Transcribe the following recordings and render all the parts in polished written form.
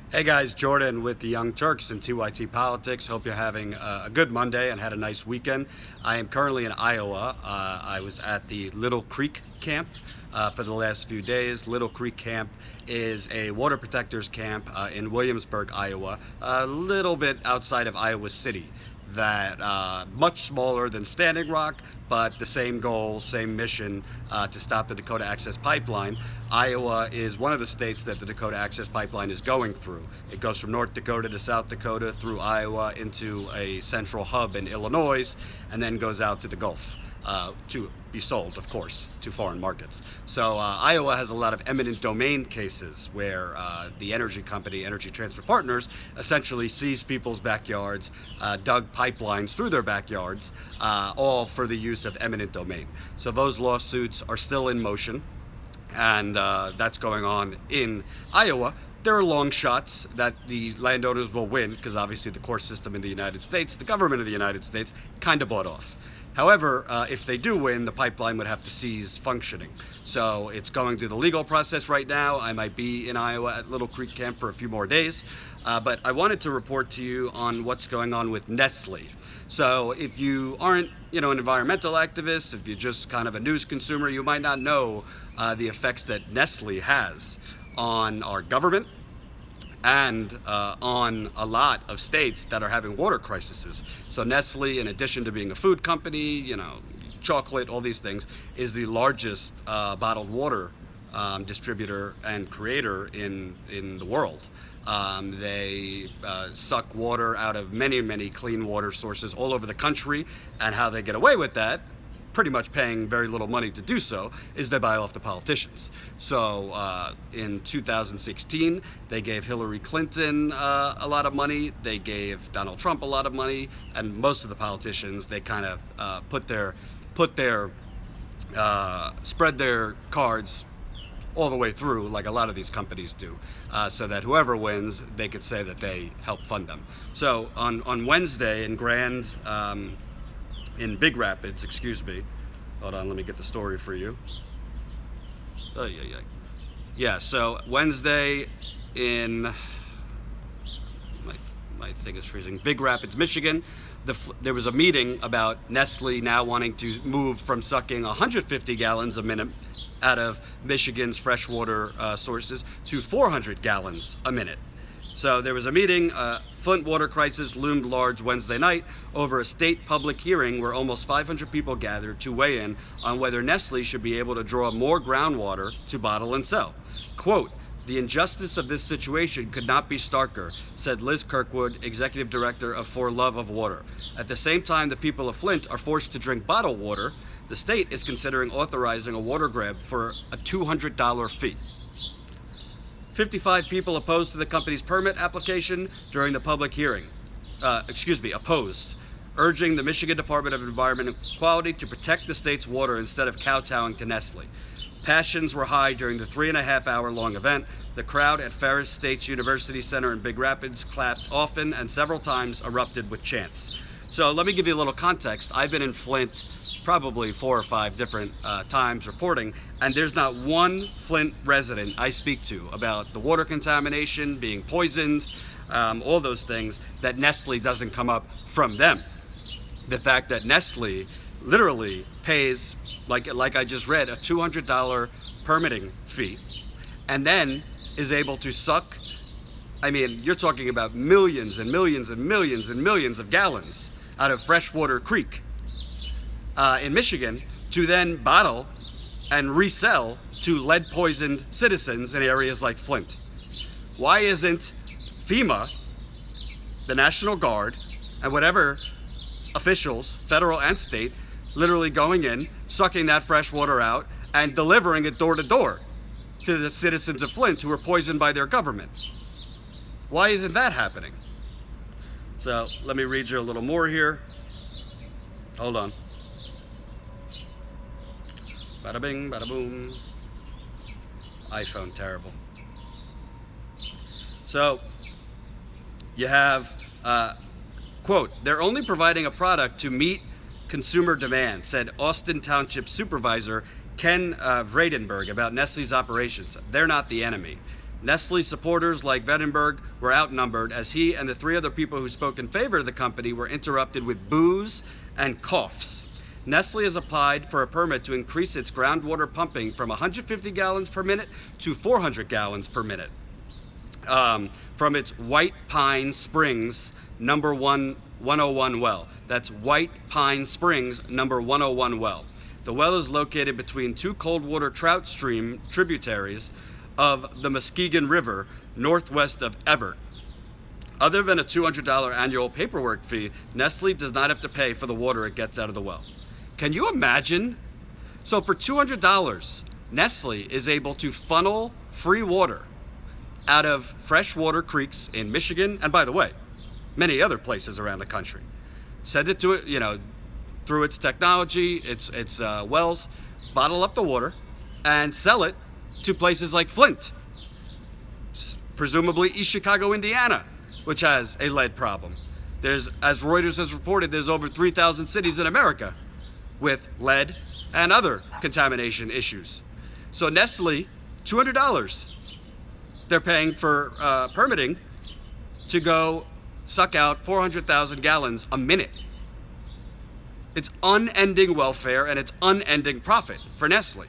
Hey guys, Jordan with the Young Turks and TYT Politics. Hope you're having a good Monday and had a nice weekend. I am currently in Iowa. I was at the Little Creek Camp for the last few days. Little Creek Camp is a water protectors camp in Williamsburg, Iowa, a little bit outside of Iowa City. That much smaller than Standing Rock, but the same goal, same mission to stop the Dakota Access Pipeline. Iowa is one of the states that the Dakota Access Pipeline is going through. It goes from North Dakota to South Dakota through Iowa into a central hub in Illinois, and then goes out to the Gulf. To be sold, of course, to foreign markets. So Iowa has a lot of eminent domain cases where the energy company, Energy Transfer Partners, essentially seized people's backyards, dug pipelines through their backyards, all for the use of eminent domain. So those lawsuits are still in motion, and that's going on in Iowa. There are long shots that the landowners will win because obviously the court system in the United States, the government of the United States, kind of bought off. However, if they do win, the pipeline would have to cease functioning. So it's going through the legal process right now. I might be in Iowa at Little Creek Camp for a few more days. But I wanted to report to you on what's going on with Nestle. So if you aren't, an environmental activist, if you're just kind of a news consumer, you might not know the effects that Nestle has on our government, and on a lot of states that are having water crises. So Nestle, in addition to being a food company, chocolate, all these things, is the largest bottled water distributor and creator in the world. They suck water out of many, many clean water sources all over the country, and how they get away with that, pretty much paying very little money to do so, is they buy off the politicians. So in 2016, they gave Hillary Clinton a lot of money, they gave Donald Trump a lot of money, and most of the politicians, they kind of spread their cards all the way through, like a lot of these companies do, so that whoever wins, they could say that they helped fund them. So on Wednesday in Big Rapids, hold on, let me get the story for you. Yeah, so Wednesday in, my thing is freezing, Big Rapids, Michigan, there was a meeting about Nestle now wanting to move from sucking 150 gallons a minute out of Michigan's freshwater sources to 400 gallons a minute. So there was a meeting, Flint water crisis loomed large Wednesday night over a state public hearing where almost 500 people gathered to weigh in on whether Nestle should be able to draw more groundwater to bottle and sell. Quote, "The injustice of this situation could not be starker," said Liz Kirkwood, executive director of For Love of Water. "At the same time the people of Flint are forced to drink bottled water, the state is considering authorizing a water grab for a $200 fee." 55 people opposed to the company's permit application during the public hearing. Opposed, urging the Michigan Department of Environment and Quality to protect the state's water instead of kowtowing to Nestle. Passions were high during the 3.5-hour long event. The crowd at Ferris State's University Center in Big Rapids clapped often and several times erupted with chants. So let me give you a little context. I've been in Flint probably 4 or 5 different times reporting, and there's not one Flint resident I speak to about the water contamination, being poisoned, all those things, that Nestle doesn't come up from them. The fact that Nestle literally pays, like I just read, a $200 permitting fee, and then is able to suck, you're talking about millions and millions and millions and millions of gallons out of Freshwater Creek in Michigan, to then bottle and resell to lead-poisoned citizens in areas like Flint. Why isn't FEMA, the National Guard, and whatever officials, federal and state, literally going in, sucking that fresh water out, and delivering it door to door to the citizens of Flint who are poisoned by their government? Why isn't that happening? So let me read you a little more here. Hold on. Bada bing, bada boom. iPhone, terrible. So you have, quote, "They're only providing a product to meet consumer demand," said Austin Township Supervisor Ken Vradenberg about Nestle's operations. "They're not the enemy." Nestle supporters like Vettenberg were outnumbered as he and the three other people who spoke in favor of the company were interrupted with boos and coughs. Nestle has applied for a permit to increase its groundwater pumping from 150 gallons per minute to 400 gallons per minute from its White Pine Springs number 101 well. That's White Pine Springs number 101 well. The well is located between two cold water trout stream tributaries of the Muskegon River, northwest of Everett. Other than a $200 annual paperwork fee, Nestle does not have to pay for the water it gets out of the well. Can you imagine? So for $200, Nestle is able to funnel free water out of freshwater creeks in Michigan, and by the way, many other places around the country. Send it to it, through its technology, its wells, bottle up the water, and sell it to places like Flint, presumably East Chicago, Indiana, which has a lead problem. As Reuters has reported, there's over 3,000 cities in America with lead and other contamination issues. So Nestle, $200, they're paying for permitting to go suck out 400,000 gallons a minute. It's unending welfare and it's unending profit for Nestle.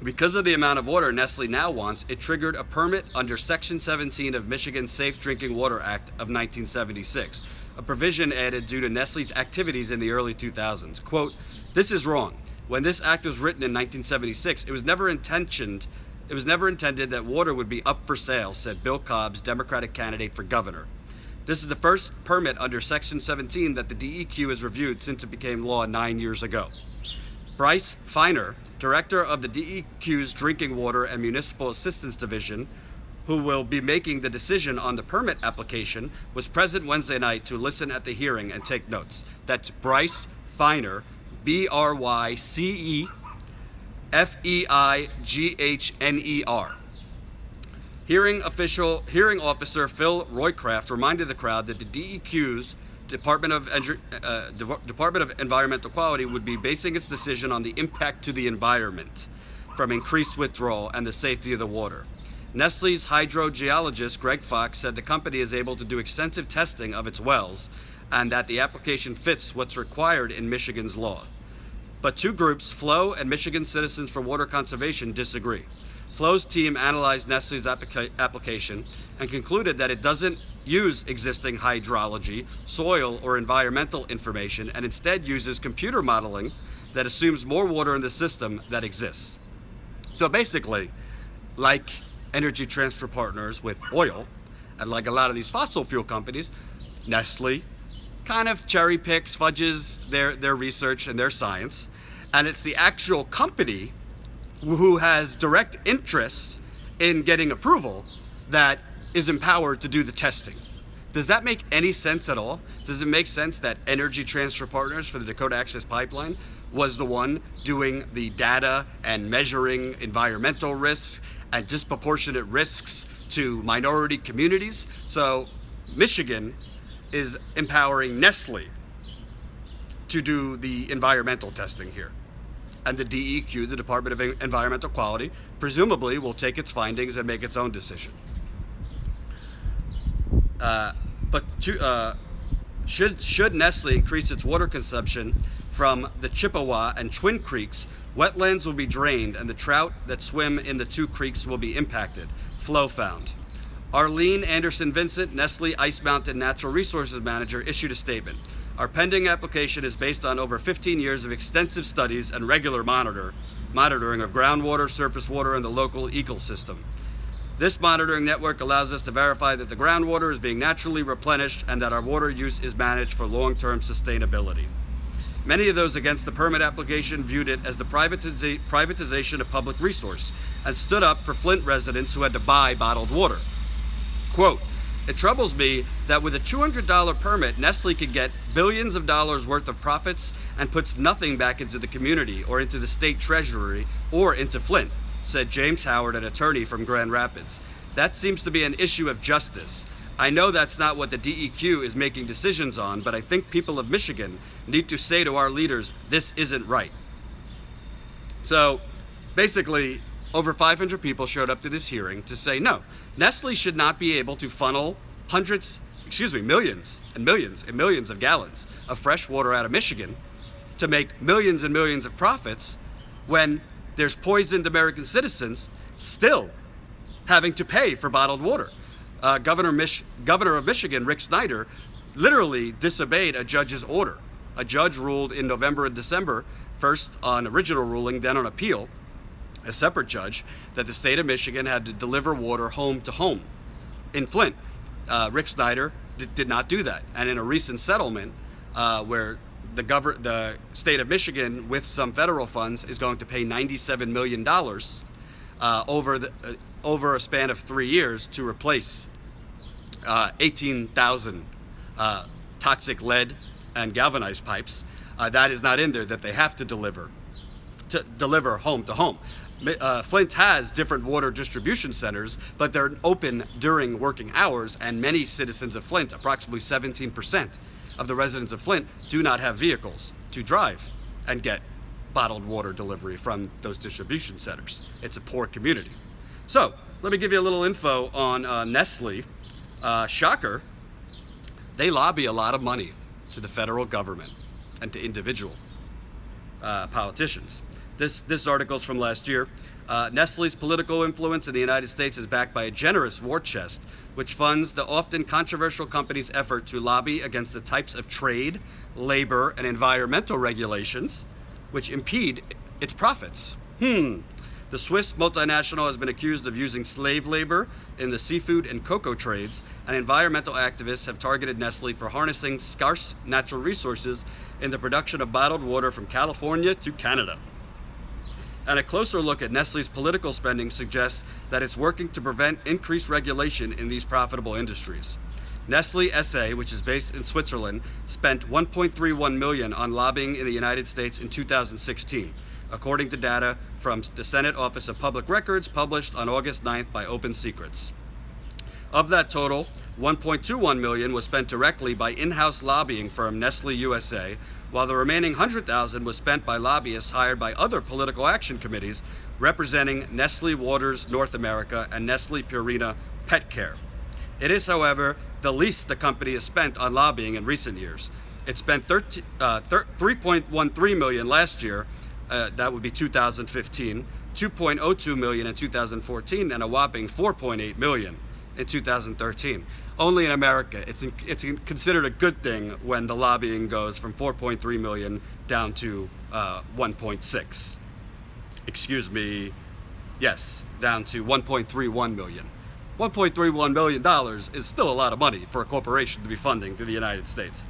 Because of the amount of water Nestle now wants, it triggered a permit under Section 17 of Michigan's Safe Drinking Water Act of 1976, a provision added due to Nestle's activities in the early 2000s. Quote, "This is wrong. When this act was written in 1976, it was never intended that water would be up for sale," said Bill Cobbs, Democratic candidate for governor. This is the first permit under Section 17 that the DEQ has reviewed since it became law 9 years ago. Bryce Feiner, director of the DEQ's Drinking Water and Municipal Assistance Division, who will be making the decision on the permit application, was present Wednesday night to listen at the hearing and take notes. That's Bryce Feiner, BRYCEFEIGHNER. Hearing officer Phil Roycraft reminded the crowd that the DEQ's Department of Environmental Quality would be basing its decision on the impact to the environment from increased withdrawal and the safety of the water. Nestle's hydrogeologist Greg Fox said the company is able to do extensive testing of its wells and that the application fits what's required in Michigan's law. But two groups, Flow and Michigan Citizens for Water Conservation, disagree. Flow's team analyzed Nestle's application and concluded that it doesn't use existing hydrology, soil, or environmental information, and instead uses computer modeling that assumes more water in the system that exists. So basically, like Energy Transfer Partners with oil, and like a lot of these fossil fuel companies, Nestle kind of cherry picks, fudges their research and their science, and it's the actual company who has direct interest in getting approval that is empowered to do the testing. Does that make any sense at all? Does it make sense that Energy Transfer Partners for the Dakota Access Pipeline was the one doing the data and measuring environmental risks and disproportionate risks to minority communities? So Michigan is empowering Nestle to do the environmental testing here. And the DEQ, the Department of Environmental Quality, presumably will take its findings and make its own decision. Should Nestle increase its water consumption from the Chippewa and Twin Creeks, wetlands will be drained and the trout that swim in the two creeks will be impacted, Flow found. Arlene Anderson-Vincent, Nestle Ice Mountain Natural Resources Manager, issued a statement. Our pending application is based on over 15 years of extensive studies and regular monitoring of groundwater, surface water, and the local ecosystem. This monitoring network allows us to verify that the groundwater is being naturally replenished and that our water use is managed for long-term sustainability. Many of those against the permit application viewed it as the privatization of public resource and stood up for Flint residents who had to buy bottled water. Quote, "It troubles me that with a $200 permit, Nestle could get billions of dollars worth of profits and puts nothing back into the community or into the state treasury or into Flint," said James Howard, an attorney from Grand Rapids. "That seems to be an issue of justice. I know that's not what the DEQ is making decisions on, but I think people of Michigan need to say to our leaders, this isn't right." So basically, Over 500 people showed up to this hearing to say no, Nestle should not be able to funnel millions and millions and millions of gallons of fresh water out of Michigan to make millions and millions of profits when there's poisoned American citizens still having to pay for bottled water. Governor of Michigan, Rick Snyder, literally disobeyed a judge's order. A judge ruled in November and December, first on original ruling, then on appeal, a separate judge, that the state of Michigan had to deliver water home to home in Flint. Rick Snyder did not do that. And in a recent settlement where the state of Michigan, with some federal funds, is going to pay $97 million over a span of 3 years to replace 18,000 toxic lead and galvanized pipes. That is not in there, that they have to deliver home to home. Flint has different water distribution centers, but they're open during working hours, and many citizens of Flint, approximately 17% of the residents of Flint, do not have vehicles to drive and get bottled water delivery from those distribution centers. It's a poor community. So let me give you a little info on Nestle. Shocker, they lobby a lot of money to the federal government and to individual politicians. This article is from last year. Nestle's political influence in the United States is backed by a generous war chest, which funds the often controversial company's effort to lobby against the types of trade, labor, and environmental regulations which impede its profits. The Swiss multinational has been accused of using slave labor in the seafood and cocoa trades, and environmental activists have targeted Nestle for harnessing scarce natural resources in the production of bottled water from California to Canada. And a closer look at Nestle's political spending suggests that it's working to prevent increased regulation in these profitable industries. Nestle SA, which is based in Switzerland, spent $1.31 million on lobbying in the United States in 2016, according to data from the Senate Office of Public Records published on August 9th by Open Secrets. Of that total, $1.21 million was spent directly by in-house lobbying firm Nestle USA, while the remaining $100,000 was spent by lobbyists hired by other political action committees representing Nestle Waters North America and Nestle Purina Pet Care. It is, however, the least the company has spent on lobbying in recent years. It spent $3.13 million last year, that would be 2015, $2.02 million in 2014, and a whopping $4.8 million in 2013. Only in America, it's considered a good thing when the lobbying goes from 4.3 million down to 1.6. Excuse me, yes, down to 1.31 million. $1.31 million is still a lot of money for a corporation to be funding to the United States.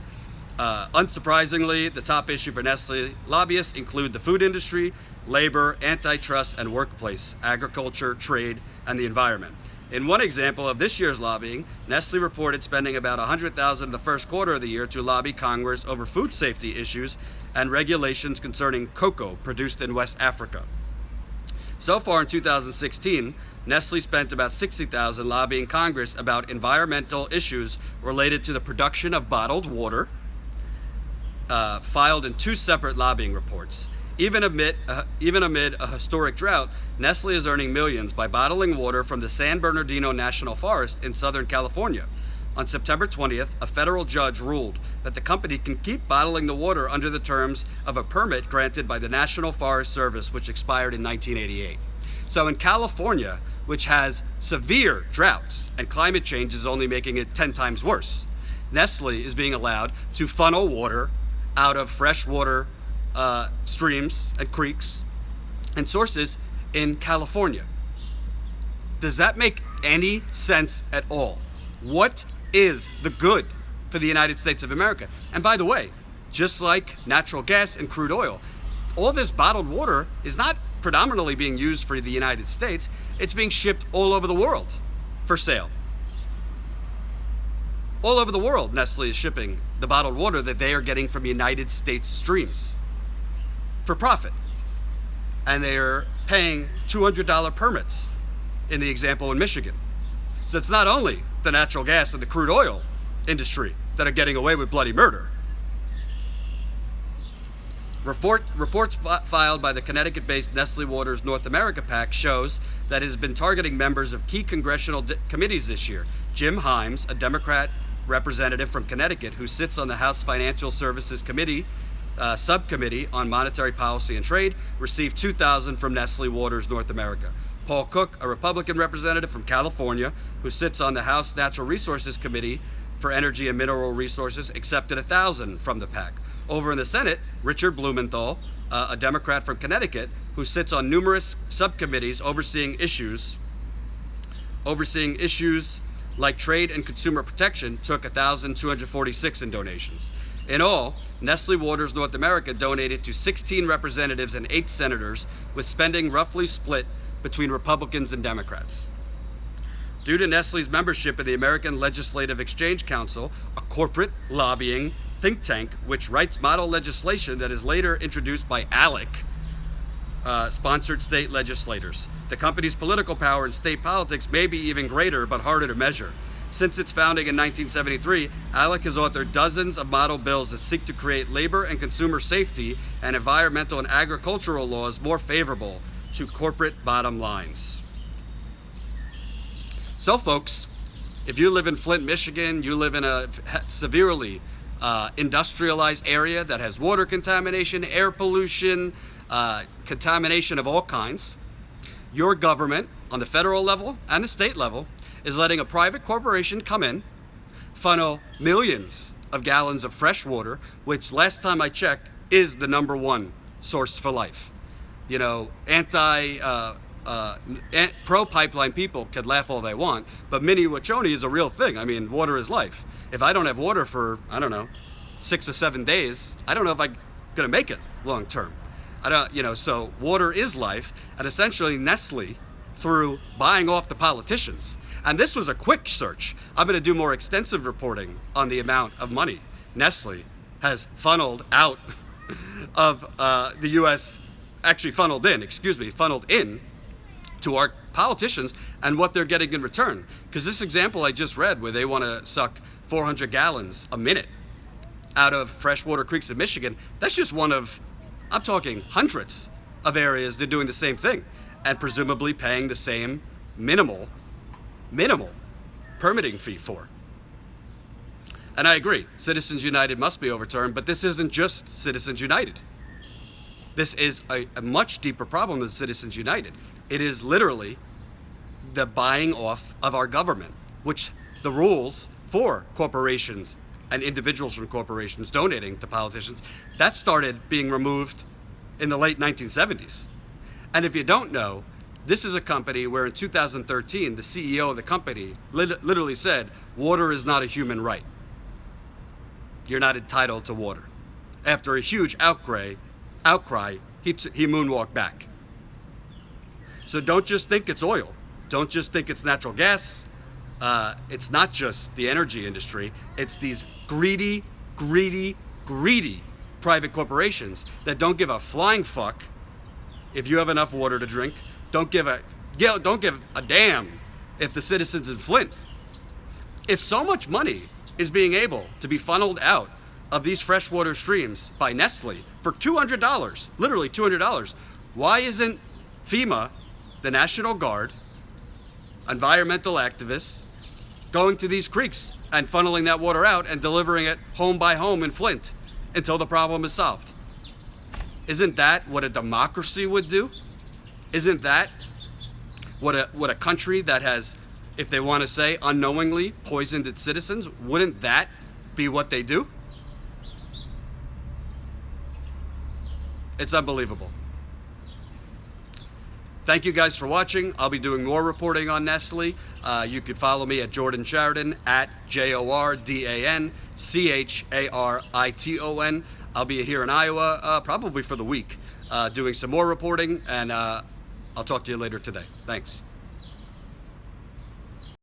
Unsurprisingly, the top issue for Nestle lobbyists include the food industry, labor, antitrust, and workplace, agriculture, trade, and the environment. In one example of this year's lobbying, Nestle reported spending about $100,000 in the first quarter of the year to lobby Congress over food safety issues and regulations concerning cocoa produced in West Africa. So far in 2016, Nestle spent about $60,000 lobbying Congress about environmental issues related to the production of bottled water, filed in 2 separate lobbying reports. Even amid a historic drought, Nestle is earning millions by bottling water from the San Bernardino National Forest in Southern California. On September 20th, a federal judge ruled that the company can keep bottling the water under the terms of a permit granted by the National Forest Service, which expired in 1988. So in California, which has severe droughts and climate change is only making it 10 times worse, Nestle is being allowed to funnel water out of freshwater streams and creeks and sources in California. Does that make any sense at all? What is the good for the United States of America? And by the way, just like natural gas and crude oil, all this bottled water is not predominantly being used for the United States. It's being shipped all over the world for sale. All over the world, Nestle is shipping the bottled water that they are getting from United States streams for profit. And they are paying $200 permits in the example in Michigan. So it's not only the natural gas and the crude oil industry that are getting away with bloody murder. Reports filed by the Connecticut-based Nestle Waters North America PAC shows that it has been targeting members of key congressional committees this year. Jim Himes, a Democrat representative from Connecticut who sits on the House Financial Services Committee subcommittee on monetary policy and trade, received $2,000 from Nestle Waters North America. Paul Cook, a Republican representative from California who sits on the House Natural Resources Committee for Energy and Mineral Resources, accepted $1,000 from the PAC. Over in the Senate, Richard Blumenthal, a Democrat from Connecticut who sits on numerous subcommittees overseeing issues like trade and consumer protection, took $1,246 in donations. In all, Nestle Waters North America donated to 16 representatives and 8 senators, with spending roughly split between Republicans and Democrats. Due to Nestle's membership in the American Legislative Exchange Council, a corporate lobbying think tank which writes model legislation that is later introduced by ALEC, sponsored state legislators. The company's political power in state politics may be even greater, but harder to measure. Since its founding in 1973, ALEC has authored dozens of model bills that seek to create labor and consumer safety and environmental and agricultural laws more favorable to corporate bottom lines. So folks, if you live in Flint, Michigan, you live in a severely industrialized area that has water contamination, air pollution, contamination of all kinds, your government on the federal level and the state level is letting a private corporation come in, funnel millions of gallons of fresh water, which last time I checked is the #1 source for life. You know, pro-pipeline people could laugh all they want, but mini wachoni is a real thing. I mean, water is life. If I don't have water for, 6 or 7 days, I don't know if I'm gonna make it long term. So water is life, and essentially Nestle, through buying off the politicians, and this was a quick search. I'm gonna do more extensive reporting on the amount of money Nestle has funneled out of the U.S., funneled in to our politicians and what they're getting in return. Because this example I just read, where they want to suck 400 gallons a minute out of freshwater creeks in Michigan, that's just one of, I'm talking hundreds of areas they're doing the same thing and presumably paying the same minimal permitting fee for. And I agree, Citizens United must be overturned, but this isn't just Citizens United. This is a much deeper problem than Citizens United. It is literally the buying off of our government, which the rules for corporations and individuals from corporations donating to politicians, that started being removed in the late 1970s. And if you don't know, this is a company where in 2013, the CEO of the company literally said, water is not a human right. You're not entitled to water. After a huge outcry, he moonwalked back. So don't just think it's oil. Don't just think it's natural gas. It's not just the energy industry. It's these greedy private corporations that don't give a flying fuck if you have enough water to drink. Don't give a damn if the citizens in Flint. If so much money is being able to be funneled out of these freshwater streams by Nestle for $200, literally $200, why isn't FEMA, the National Guard, environmental activists, going to these creeks and funneling that water out and delivering it home by home in Flint until the problem is solved? Isn't that what a democracy would do? Isn't that what a country that has, if they want to say, unknowingly poisoned its citizens, wouldn't that be what they do? It's unbelievable. Thank you guys for watching. I'll be doing more reporting on Nestle. You could follow me at Jordan Chariton, at JordanChariton. I'll be here in Iowa probably for the week doing some more reporting, and I'll talk to you later today. Thanks.